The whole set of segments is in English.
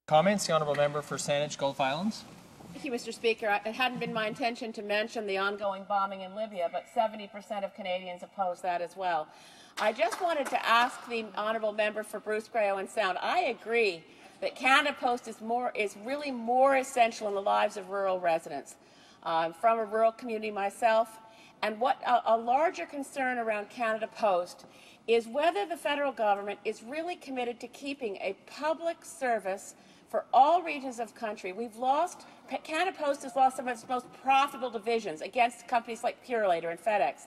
Comments? The Honourable Member for Saanich, Gulf Islands. Thank you, Mr. Speaker. It hadn't been my intention to mention the ongoing bombing in Libya, but 70% of Canadians oppose that as well. I just wanted to ask the Honourable Member for Bruce Grey Owen Sound. I agree that Canada Post is really more essential in the lives of rural residents. I'm from a rural community myself, and what a larger concern around Canada Post is whether the federal government is really committed to keeping a public service for all regions of the country. Canada Post has lost some of its most profitable divisions against companies like Purolator and FedEx.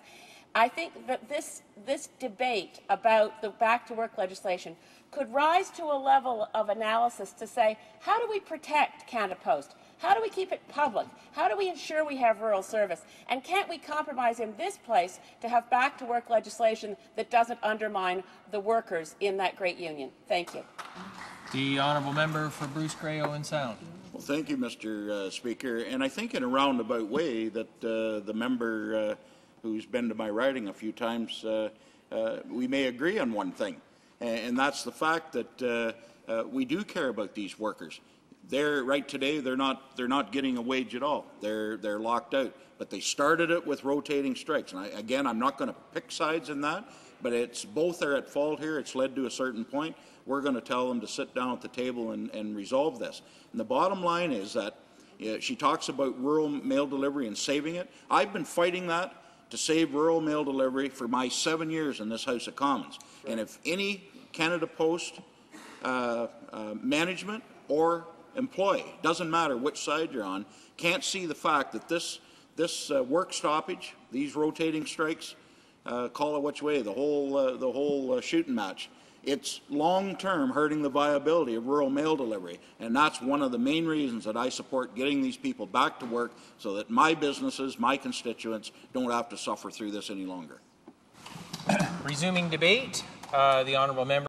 I think that this debate about the back-to-work legislation could rise to a level of analysis to say, how do we protect Canada Post? How do we keep it public? How do we ensure we have rural service? And can't we compromise in this place to have back-to-work legislation that doesn't undermine the workers in that great union? Thank you. The Honourable Member for Bruce Grey Owen Sound. Well, thank you, Mr. Speaker. And I think in a roundabout way that the member who's been to my riding a few times, we may agree on one thing, and that's the fact that we do care about these workers. Right today, they're not getting a wage at all. They're locked out. But they started it with rotating strikes. And again, I'm not going to pick sides in that, but both are at fault here. It's led to a certain point. We're going to tell them to sit down at the table and resolve this. And the bottom line is that she talks about rural mail delivery and saving it. I've been fighting that to save rural mail delivery for my 7 years in this House of Commons. Sure. And if any Canada Post management or employee, doesn't matter which side you're on, can't see the fact that this work stoppage, these rotating strikes, call it which way, the whole shooting match, it's long-term hurting the viability of rural mail delivery, and that's one of the main reasons that I support getting these people back to work so that my businesses, my constituents, don't have to suffer through this any longer. Resuming debate, the Honourable Member